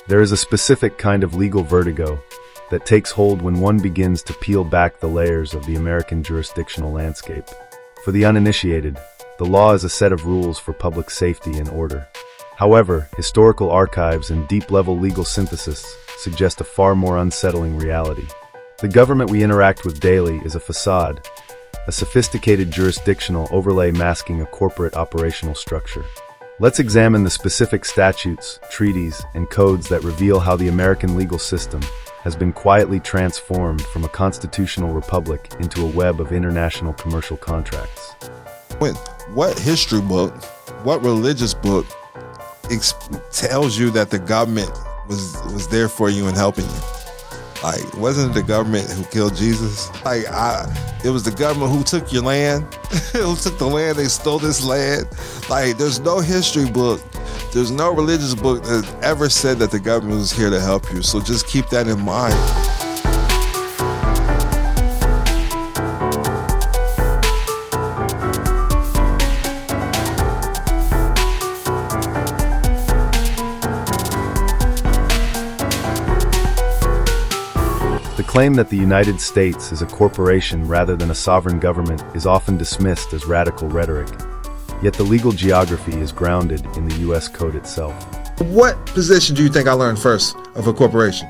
There is a specific kind of legal vertigo that takes hold when one begins to peel back the layers of the American jurisdictional landscape. For the uninitiated, the law is a set of rules for public safety and order. However, historical archives and deep-level legal synthesis suggest a far more unsettling reality. The government we interact with daily is a facade, a sophisticated jurisdictional overlay masking a corporate operational structure. Let's examine the specific statutes, treaties, and codes that reveal how the American legal system has been quietly transformed from a constitutional republic into a web of international commercial contracts. What history book, what religious book tells you that the government was there for you and helping you? Like, wasn't it the government who killed Jesus? It was the government who took your land, who took the land, they stole this land. Like, there's no history book, there's no religious book that ever said that the government was here to help you. So just keep that in mind. The claim that the United States is a corporation rather than a sovereign government is often dismissed as radical rhetoric. Yet the legal geography is grounded in the U.S. Code itself. What position do you think I learned first of a corporation?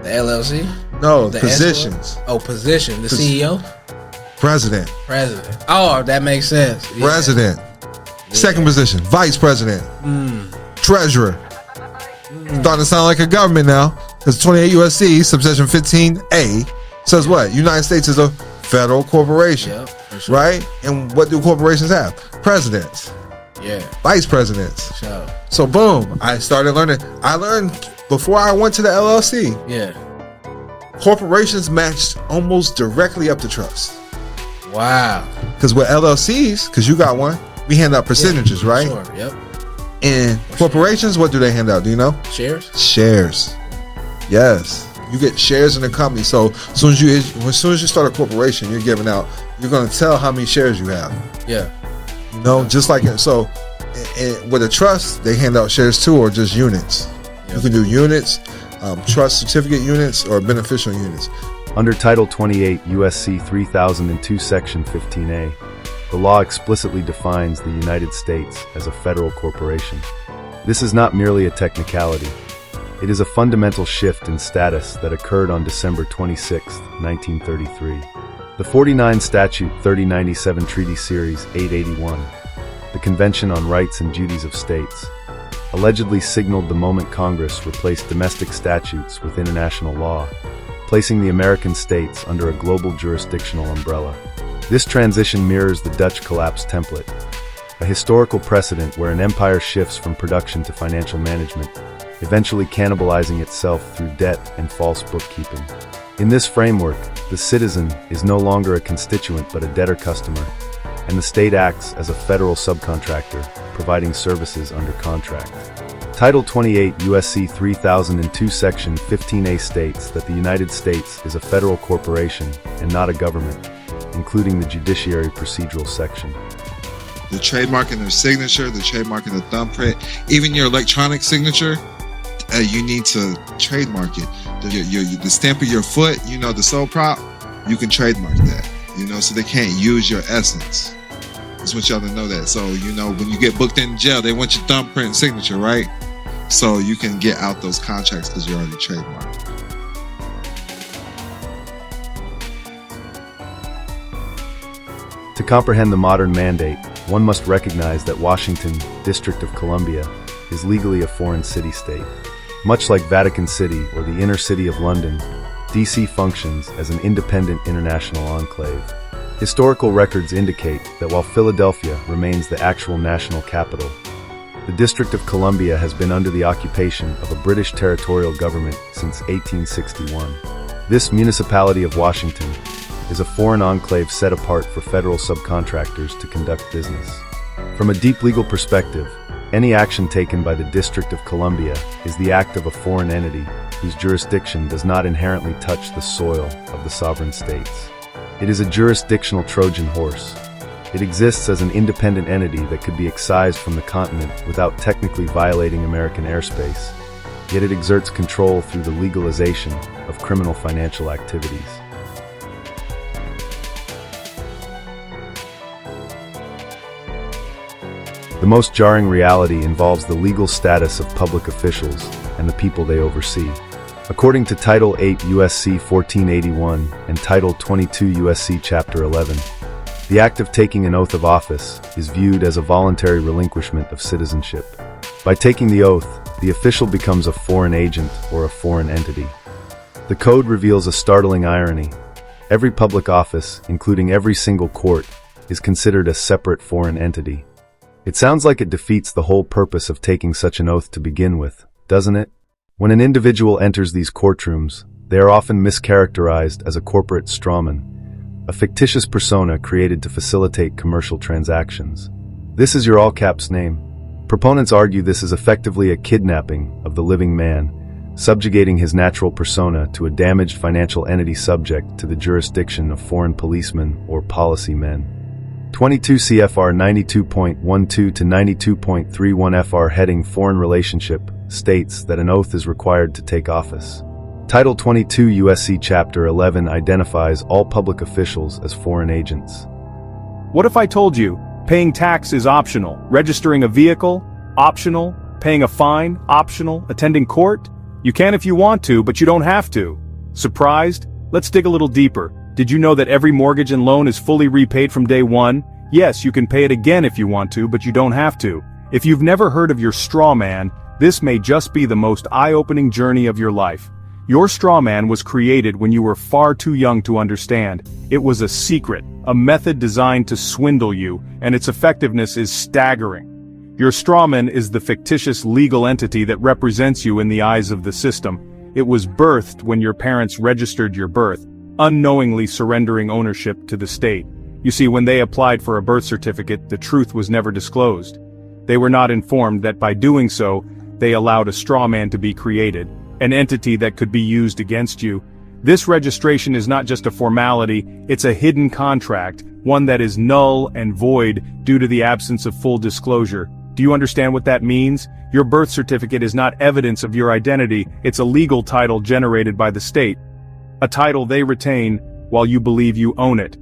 The LLC? No, The positions. Oh, position. The CEO? President. President. Oh, that makes sense. Yeah. President. Second position, vice president. Treasurer. Starting to sound like a government now. Because 28 U.S.C. subsection 15A says what? United States is a federal corporation. Yep, for sure. Right? And what do corporations have? Presidents. Yeah. Vice presidents. Sure. So boom, I started learning. I learned before I went to the LLC. Yeah. Corporations matched almost directly up to trust. Wow. Because with LLCs, because you got one, we hand out percentages, Yeah, right? Sure. Yep. And corporations, what do they hand out? Do you know? Shares? Shares. Yes. You get shares in the company. So as soon as you start a corporation, you're giving out, you're going to tell how many shares you have. Yeah. You know, just like it. So with a trust, they hand out shares too, or just units. Yep. You can do units, trust certificate units, or beneficial units. Under Title 28 U.S.C. 3002 Section 15A, the law explicitly defines the United States as a federal corporation. This is not merely a technicality. It is a fundamental shift in status that occurred on December 26, 1933. The 49 Statute 3097 Treaty Series 881, the Convention on Rights and Duties of States, allegedly signaled the moment Congress replaced domestic statutes with international law, placing the American states under a global jurisdictional umbrella. This transition mirrors the Dutch collapse template, a historical precedent where an empire shifts from production to financial management, eventually cannibalizing itself through debt and false bookkeeping. In this framework, the citizen is no longer a constituent but a debtor customer, and the state acts as a federal subcontractor, providing services under contract. Title 28 U.S.C. 3002 Section 15A states that the United States is a federal corporation and not a government, including the judiciary procedural section. The trademark and their signature, the trademark and the thumbprint, even your electronic signature, you need to trademark it. The stamp of your foot, you know, the sole prop, you can trademark that, you know, so they can't use your essence. I just want y'all to know that. So, you know, when you get booked in jail, they want your thumbprint and signature, right? So you can get out those contracts because you're already trademarked. To comprehend the modern mandate, one must recognize that Washington, District of Columbia, is legally a foreign city-state. Much like Vatican City or the inner city of London, D.C. functions as an independent international enclave. Historical records indicate that while Philadelphia remains the actual national capital, the District of Columbia has been under the occupation of a British territorial government since 1861. This municipality of Washington is a foreign enclave set apart for federal subcontractors to conduct business. From a deep legal perspective, any action taken by the District of Columbia is the act of a foreign entity whose jurisdiction does not inherently touch the soil of the sovereign states. It is a jurisdictional Trojan horse. It exists as an independent entity that could be excised from the continent without technically violating American airspace. yet it exerts control through the legalization of criminal financial activities. The most jarring reality involves the legal status of public officials and the people they oversee. According to Title 8 U.S.C. 1481 and Title 22 U.S.C. Chapter 11, the act of taking an oath of office is viewed as a voluntary relinquishment of citizenship. By taking the oath, the official becomes a foreign agent or a foreign entity. The code reveals a startling irony. Every public office, including every single court, is considered a separate foreign entity. It sounds like it defeats the whole purpose of taking such an oath to begin with, doesn't it? When an individual enters these courtrooms, they are often mischaracterized as a corporate strawman, a fictitious persona created to facilitate commercial transactions. This is your all-caps name. Proponents argue this is effectively a kidnapping of the living man, subjugating his natural persona to a damaged financial entity subject to the jurisdiction of foreign policemen or policy men. 22 CFR 92.12 to 92.31 FR heading Foreign Relationship states that an oath is required to take office. Title 22 U.S.C. Chapter 11 identifies all public officials as foreign agents. What if I told you, paying tax is optional, registering a vehicle, optional, paying a fine, optional, attending court? You can if you want to, but you don't have to. Surprised? Let's dig a little deeper. Did you know that every mortgage and loan is fully repaid from day one? Yes, you can pay it again if you want to, but you don't have to. If you've never heard of your straw man, this may just be the most eye-opening journey of your life. Your straw man was created when you were far too young to understand. It was a secret, a method designed to swindle you, and its effectiveness is staggering. Your strawman is the fictitious legal entity that represents you in the eyes of the system. It was birthed when your parents registered your birth, unknowingly surrendering ownership to the state. You see, when they applied for a birth certificate, the truth was never disclosed. They were not informed that by doing so, they allowed a straw man to be created, an entity that could be used against you. This registration is not just a formality, it's a hidden contract, one that is null and void due to the absence of full disclosure. Do you understand what that means? Your birth certificate is not evidence of your identity, it's a legal title generated by the state. A title they retain while you believe you own it.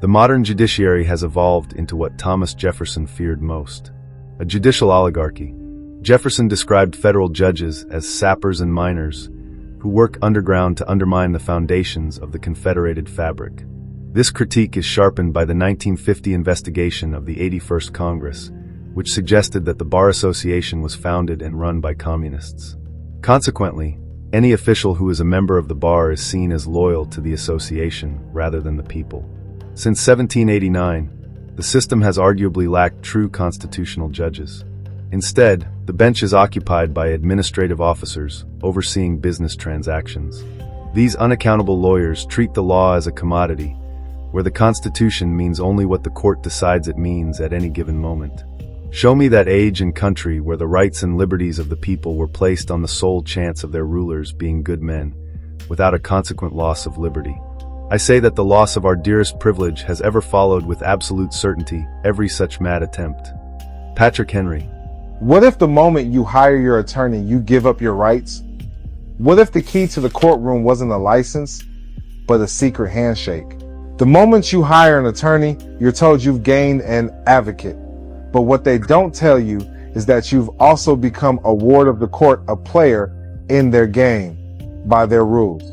The modern judiciary has evolved into what Thomas Jefferson feared most: a judicial oligarchy. Jefferson described federal judges as sappers and miners who work underground to undermine the foundations of the Confederated fabric. This critique is sharpened by the 1950 investigation of the 81st Congress, which suggested that the Bar Association was founded and run by communists. Consequently, any official who is a member of the bar is seen as loyal to the association rather than the people. Since 1789, the system has arguably lacked true constitutional judges. Instead, the bench is occupied by administrative officers overseeing business transactions. These unaccountable lawyers treat the law as a commodity, where the Constitution means only what the court decides it means at any given moment. Show me that age and country where the rights and liberties of the people were placed on the sole chance of their rulers being good men, without a consequent loss of liberty. I say that the loss of our dearest privilege has ever followed with absolute certainty every such mad attempt. Patrick Henry. What if the moment you hire your attorney, you give up your rights? What if the key to the courtroom wasn't a license, but a secret handshake? The moment you hire an attorney, you're told you've gained an advocate. But what they don't tell you is that you've also become a ward of the court, a player in their game, by their rules.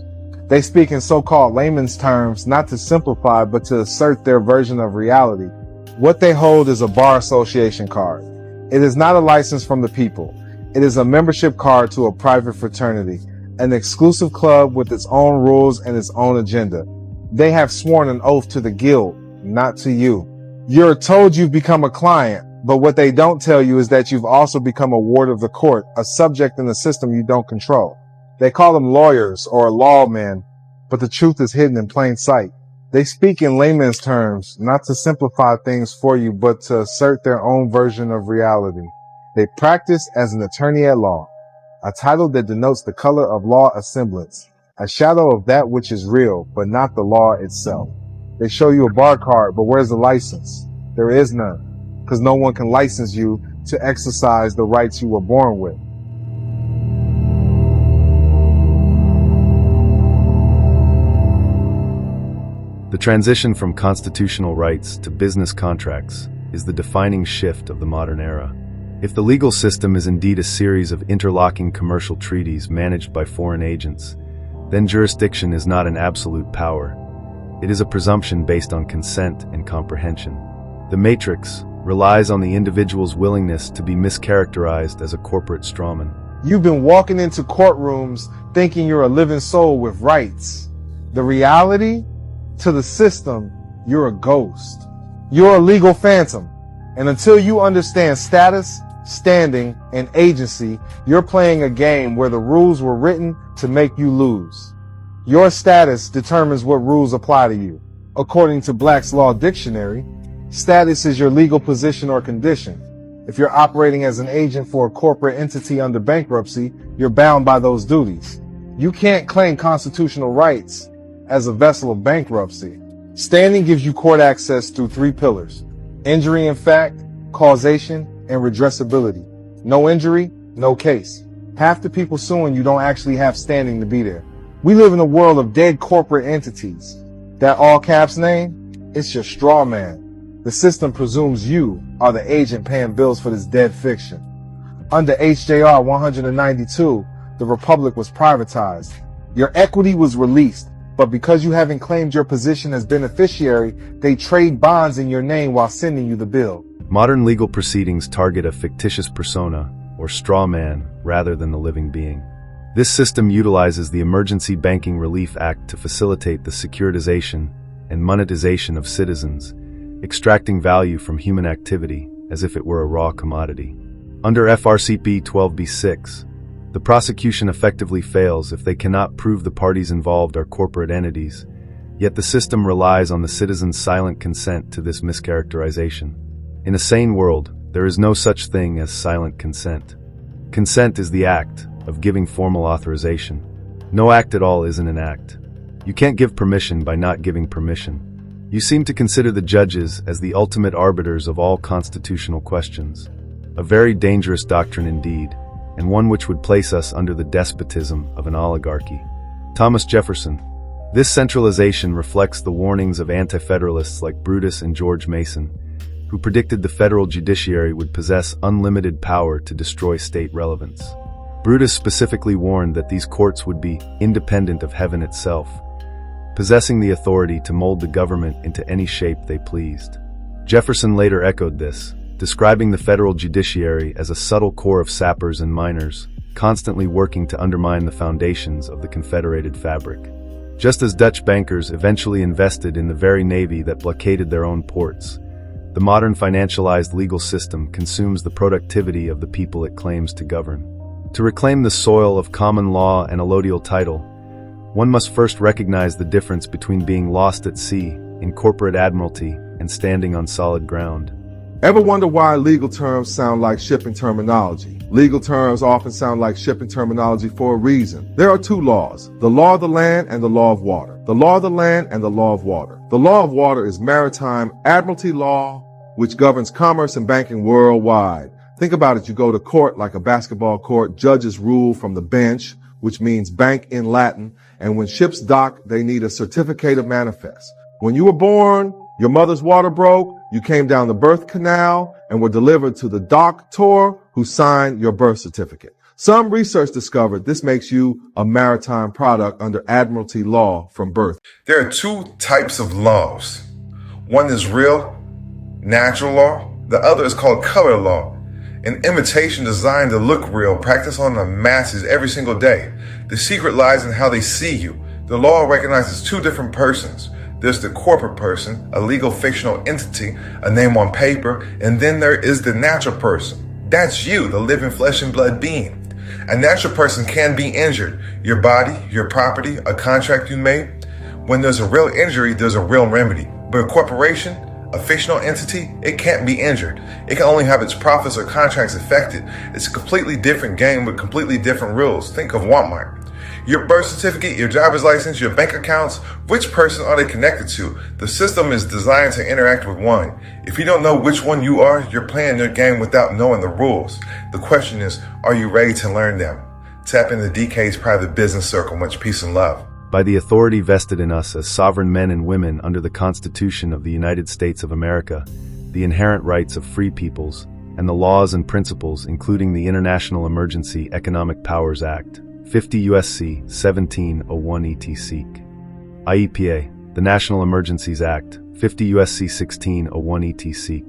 They speak in so-called layman's terms, not to simplify, but to assert their version of reality. What they hold is a bar association card. It is not a license from the people. It is a membership card to a private fraternity, an exclusive club with its own rules and its own agenda. They have sworn an oath to the guild, not to you. You're told you've become a client, but what they don't tell you is that you've also become a ward of the court, a subject in the system you don't control. They call them lawyers or lawmen, but the truth is hidden in plain sight. They speak in layman's terms, not to simplify things for you, but to assert their own version of reality. They practice as an attorney at law, a title that denotes the color of law, a semblance, a shadow of that which is real, but not the law itself. They show you a bar card, but where's the license? There is none, because no one can license you to exercise the rights you were born with. The transition from constitutional rights to business contracts is the defining shift of the modern era. If the legal system is indeed a series of interlocking commercial treaties managed by foreign agents, then jurisdiction is not an absolute power. It is a presumption based on consent and comprehension. The matrix relies on the individual's willingness to be mischaracterized as a corporate strawman. You've been walking into courtrooms thinking you're a living soul with rights. The reality, to the system, you're a ghost. You're a legal phantom. And until you understand status, standing, and agency, you're playing a game where the rules were written to make you lose. Your status determines what rules apply to you. According to Black's Law Dictionary, status is your legal position or condition. If you're operating as an agent for a corporate entity under bankruptcy, you're bound by those duties. You can't claim constitutional rights as a vessel of bankruptcy. Standing gives you court access through three pillars: injury in fact, causation, and redressability. No injury, no case. Half the people suing you don't actually have standing to be there. We live in a world of dead corporate entities. That all caps name, it's your straw man. The system presumes you are the agent paying bills for this dead fiction. Under HJR 192, the Republic was privatized. Your equity was released, but because you haven't claimed your position as beneficiary, they trade bonds in your name while sending you the bill. Modern legal proceedings target a fictitious persona, or straw man, rather than the living being. This system utilizes the Emergency Banking Relief Act to facilitate the securitization and monetization of citizens, extracting value from human activity as if it were a raw commodity. Under FRCP 12b-6, the prosecution effectively fails if they cannot prove the parties involved are corporate entities, yet the system relies on the citizen's silent consent to this mischaracterization. In a sane world, there is no such thing as silent consent. Consent is the act of giving formal authorization. No act at all isn't an act. You can't give permission by not giving permission. You seem to consider the judges as the ultimate arbiters of all constitutional questions. A very dangerous doctrine indeed, and one which would place us under the despotism of an oligarchy. Thomas Jefferson. This centralization reflects the warnings of anti-federalists like Brutus and George Mason, who predicted the federal judiciary would possess unlimited power to destroy state relevance. Brutus specifically warned that these courts would be independent of heaven itself, possessing the authority to mold the government into any shape they pleased. Jefferson later echoed this, describing the federal judiciary as a subtle corps of sappers and miners, constantly working to undermine the foundations of the confederated fabric. Just as Dutch bankers eventually invested in the very navy that blockaded their own ports, the modern financialized legal system consumes the productivity of the people it claims to govern. To reclaim the soil of common law and allodial title, one must first recognize the difference between being lost at sea in corporate admiralty and standing on solid ground. Ever wonder why legal terms sound like shipping terminology? Legal terms often sound like shipping terminology for a reason. There are two laws, the law of the land and the law of water. The law of the land and the law of water. The law of water is maritime admiralty law, which governs commerce and banking worldwide. Think about it, you go to court like a basketball court, judges rule from the bench, which means bank in Latin, and when ships dock, they need a certificate of manifest. When you were born, your mother's water broke, you came down the birth canal and were delivered to the doctor who signed your birth certificate. Some research discovered this makes you a maritime product under admiralty law from birth. There are two types of laws. One is real, natural law. The other is called color law. An imitation designed to look real, practiced on the masses every single day. The secret lies in how they see you. The law recognizes two different persons. There's the corporate person, a legal fictional entity, a name on paper, and then there is the natural person. That's you, the living flesh and blood being. A natural person can be injured. Your body, your property, a contract you made. When there's a real injury, there's a real remedy. But a corporation, a fictional entity, it can't be injured. It can only have its profits or contracts affected. It's a completely different game with completely different rules. Think of Walmart. Your birth certificate, your driver's license, your bank accounts, which person are they connected to? The system is designed to interact with one. If you don't know which one you are, you're playing your game without knowing the rules. The question is, are you ready to learn them? Tap into DK's private business circle. Much peace and love. By the authority vested in us as sovereign men and women under the Constitution of the United States of America, the inherent rights of free peoples, and the laws and principles including the International Emergency Economic Powers Act, 50 U.S.C. 1701 etc. IEPA, the National Emergencies Act, 50 U.S.C. 1601 etc.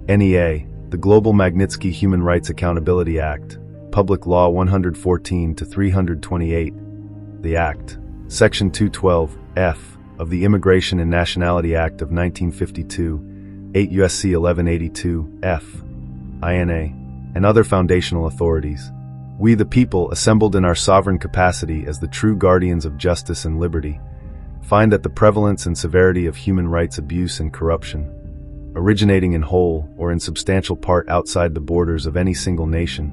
NEA, the Global Magnitsky Human Rights Accountability Act, Public Law 114-328, the Act, Section 212, F, of the Immigration and Nationality Act of 1952, 8 U.S.C. 1182, F, INA, and other foundational authorities. We the people, assembled in our sovereign capacity as the true guardians of justice and liberty, find that the prevalence and severity of human rights abuse and corruption, originating in whole or in substantial part outside the borders of any single nation,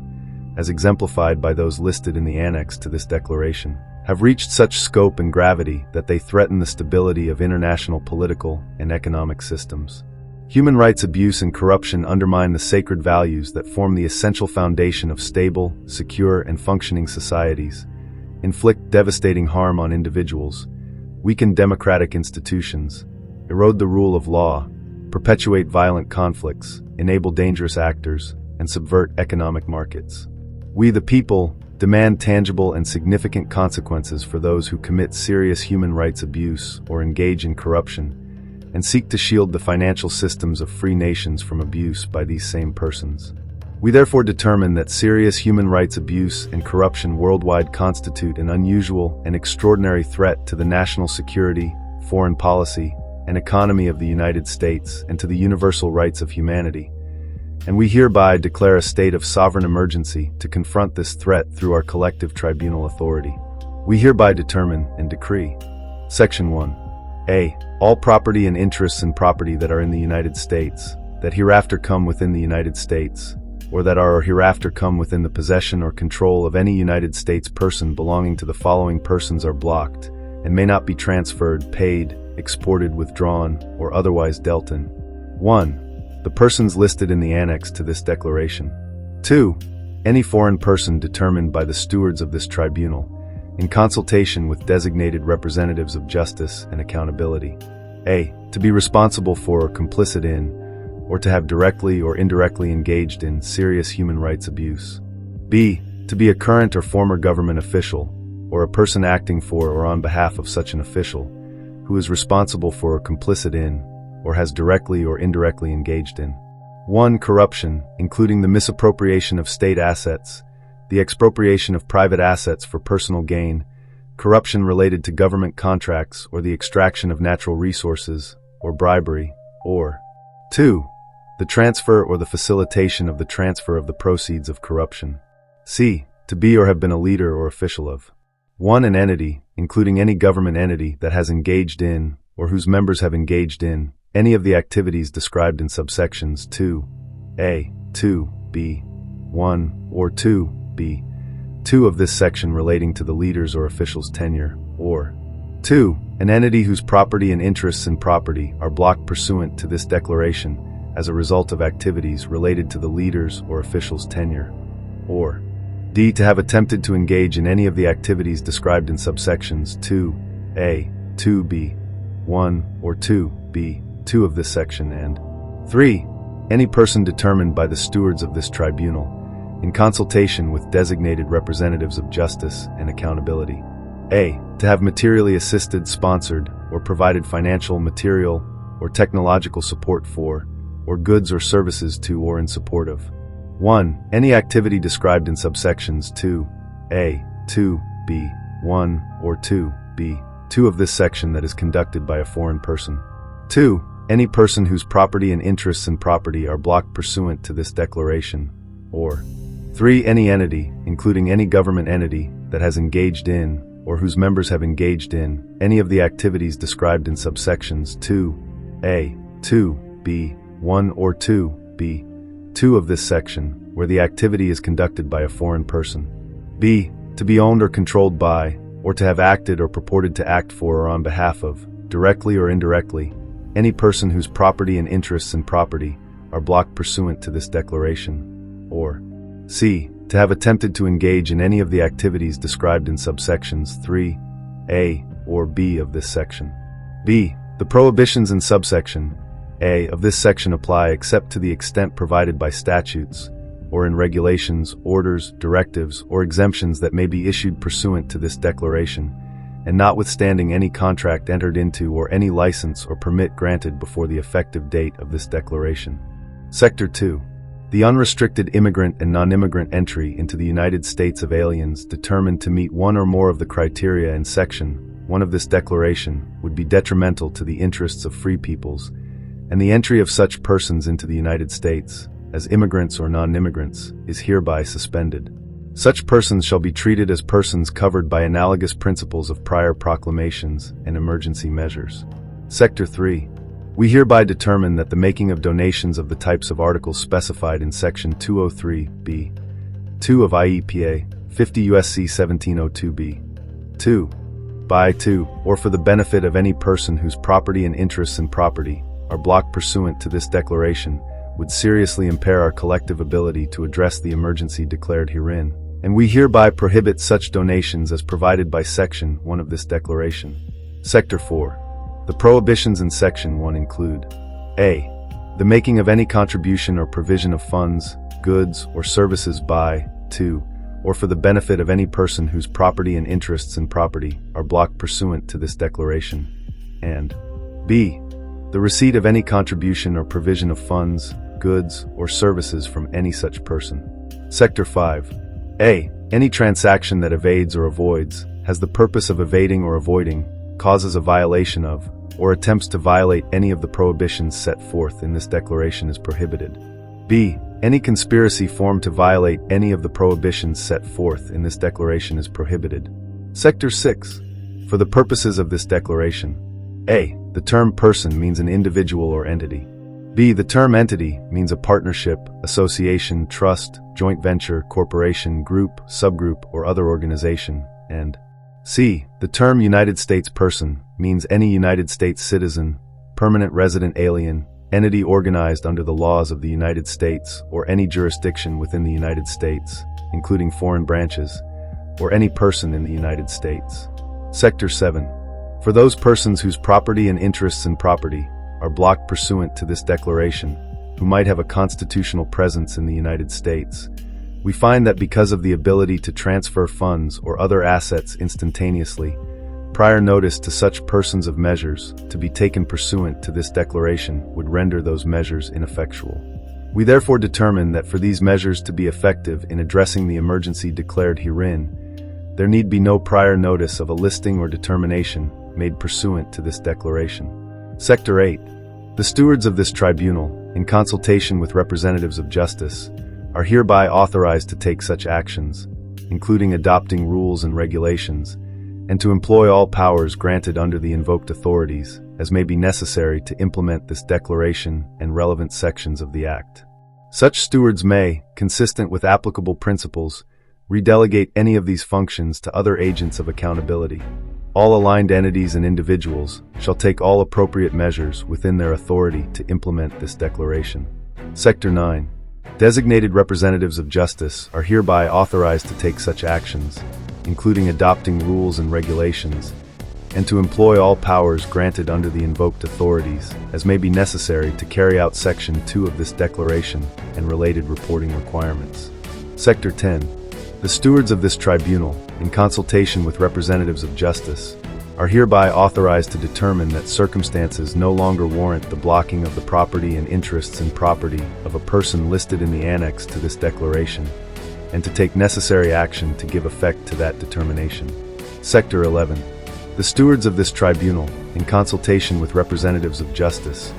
as exemplified by those listed in the annex to this declaration, have reached such scope and gravity that they threaten the stability of international political and economic systems. Human rights abuse and corruption undermine the sacred values that form the essential foundation of stable, secure, and functioning societies, inflict devastating harm on individuals, weaken democratic institutions, erode the rule of law, perpetuate violent conflicts, enable dangerous actors, and subvert economic markets. We the people demand tangible and significant consequences for those who commit serious human rights abuse or engage in corruption, and seek to shield the financial systems of free nations from abuse by these same persons. We therefore determine that serious human rights abuse and corruption worldwide constitute an unusual and extraordinary threat to the national security, foreign policy, and economy of the United States and to the universal rights of humanity. And we hereby declare a state of sovereign emergency to confront this threat through our collective tribunal authority. We hereby determine and decree. Section 1. A. All property and interests in property that are in the United States, that hereafter come within the United States, or that are or hereafter come within the possession or control of any United States person belonging to the following persons are blocked, and may not be transferred, paid, exported, withdrawn, or otherwise dealt in. 1. The persons listed in the annex to this declaration. 2. Any foreign person determined by the stewards of this tribunal, in consultation with designated representatives of justice and accountability. A. To be responsible for or complicit in, or to have directly or indirectly engaged in serious human rights abuse. B. To be a current or former government official, or a person acting for or on behalf of such an official, who is responsible for or complicit in, or has directly or indirectly engaged in. 1. Corruption, including the misappropriation of state assets, the expropriation of private assets for personal gain, corruption related to government contracts or the extraction of natural resources, or bribery, or 2. The transfer or the facilitation of the transfer of the proceeds of corruption. C. To be or have been a leader or official of 1. An entity, including any government entity that has engaged in, or whose members have engaged in, any of the activities described in subsections 2a, 2b, 1, or 2b, 2 of this section relating to the leader's or official's tenure, or 2. An entity whose property and interests in property are blocked pursuant to this declaration as a result of activities related to the leader's or official's tenure, or D. To have attempted to engage in any of the activities described in subsections 2a, 2b, 1, or 2b, 2 of this section, and 3. Any person determined by the stewards of this tribunal, in consultation with designated representatives of justice and accountability. A. To have materially assisted, sponsored, or provided financial, material, or technological support for, or goods or services to or in support of 1. Any activity described in subsections 2a, 2b, 1, or 2b, 2 of this section that is conducted by a foreign person. 2. Any person whose property and interests in property are blocked pursuant to this declaration, or 3. Any entity, including any government entity, that has engaged in, or whose members have engaged in, any of the activities described in subsections 2a, 2b, 1, or 2b, 2 of this section, where the activity is conducted by a foreign person. B. To be owned or controlled by, or to have acted or purported to act for or on behalf of, directly or indirectly, any person whose property and interests in property are blocked pursuant to this declaration, or c. to have attempted to engage in any of the activities described in subsections 3a or b of this section. b. The prohibitions in subsection a of this section apply except to the extent provided by statutes, or in regulations, orders, directives, or exemptions that may be issued pursuant to this declaration, and notwithstanding any contract entered into or any license or permit granted before the effective date of this declaration. Sector 2. The unrestricted immigrant and non-immigrant entry into the United States of aliens determined to meet one or more of the criteria in Section 1 of this declaration would be detrimental to the interests of free peoples, and the entry of such persons into the United States, as immigrants or non-immigrants, is hereby suspended. Such persons shall be treated as persons covered by analogous principles of prior proclamations and emergency measures. Sector 3. We hereby determine that the making of donations of the types of articles specified in Section 203b, 2 of IEPA 50 U.S.C. 1702b, 2, by, to, or for the benefit of any person whose property and interests in property are blocked pursuant to this declaration would seriously impair our collective ability to address the emergency declared herein, and we hereby prohibit such donations as provided by Section 1 of this declaration. Sector 4. The prohibitions in Section 1 include a. The making of any contribution or provision of funds, goods, or services by, to, or for the benefit of any person whose property and interests in property are blocked pursuant to this declaration, and b. The receipt of any contribution or provision of funds, goods, or services from any such person. Sector 5. A. Any transaction that evades or avoids, has the purpose of evading or avoiding, causes a violation of, or attempts to violate any of the prohibitions set forth in this declaration is prohibited. B. Any conspiracy formed to violate any of the prohibitions set forth in this declaration is prohibited. Sector 6. For the purposes of this declaration, a. The term person means an individual or entity. B. The term entity means a partnership, association, trust, joint venture, corporation, group, subgroup, or other organization, and c. The term United States person means any United States citizen, permanent resident alien, entity organized under the laws of the United States or any jurisdiction within the United States, including foreign branches, or any person in the United States. Sector 7. For those persons whose property and interests in property are blocked pursuant to this declaration, who might have a constitutional presence in the United States, we find that because of the ability to transfer funds or other assets instantaneously, prior notice to such persons of measures to be taken pursuant to this declaration would render those measures ineffectual. We therefore determine that for these measures to be effective in addressing the emergency declared herein, there need be no prior notice of a listing or determination made pursuant to this declaration. Sector 8. The stewards of this tribunal, in consultation with representatives of justice, are hereby authorized to take such actions, including adopting rules and regulations, and to employ all powers granted under the invoked authorities as may be necessary to implement this declaration and relevant sections of the Act. Such stewards may, consistent with applicable principles, redelegate any of these functions to other agents of accountability. All aligned entities and individuals shall take all appropriate measures within their authority to implement this declaration. Sector 9. Designated representatives of justice are hereby authorized to take such actions, including adopting rules and regulations, and to employ all powers granted under the invoked authorities as may be necessary to carry out Section 2 of this declaration and related reporting requirements. Sector 10. The stewards of this tribunal, in consultation with representatives of justice, are hereby authorized to determine that circumstances no longer warrant the blocking of the property and interests in property of a person listed in the annex to this declaration, and to take necessary action to give effect to that determination. Sector 11. The stewards of this tribunal, in consultation with representatives of justice,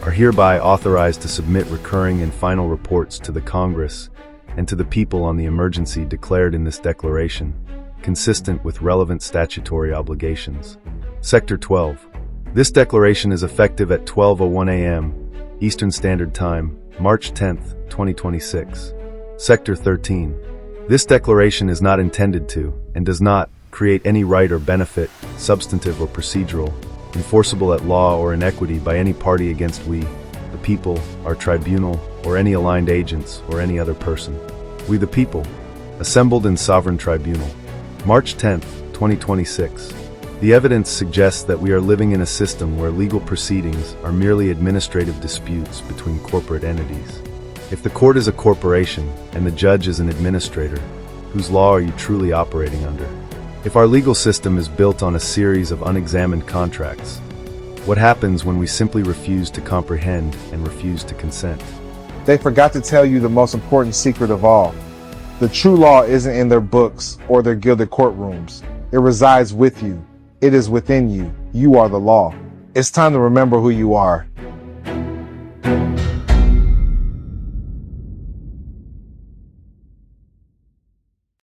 are hereby authorized to submit recurring and final reports to the Congress and to the people on the emergency declared in this declaration, consistent with relevant statutory obligations. Sector 12. This declaration is effective at 12:01 a.m. Eastern Standard Time, March 10, 2026. Sector 13. This declaration is not intended to, and does not, create any right or benefit, substantive or procedural, enforceable at law or in equity by any party against we, the people, our tribunal, or any aligned agents, or any other person. We the people, assembled in sovereign tribunal. March 10th, 2026. The evidence suggests that we are living in a system where legal proceedings are merely administrative disputes between corporate entities. If the court is a corporation and the judge is an administrator, whose law are you truly operating under? If our legal system is built on a series of unexamined contracts, what happens when we simply refuse to comprehend and refuse to consent? They forgot to tell you the most important secret of all. The true law isn't in their books or their gilded courtrooms. It resides with you. It is within you. You are the law. It's time to remember who you are.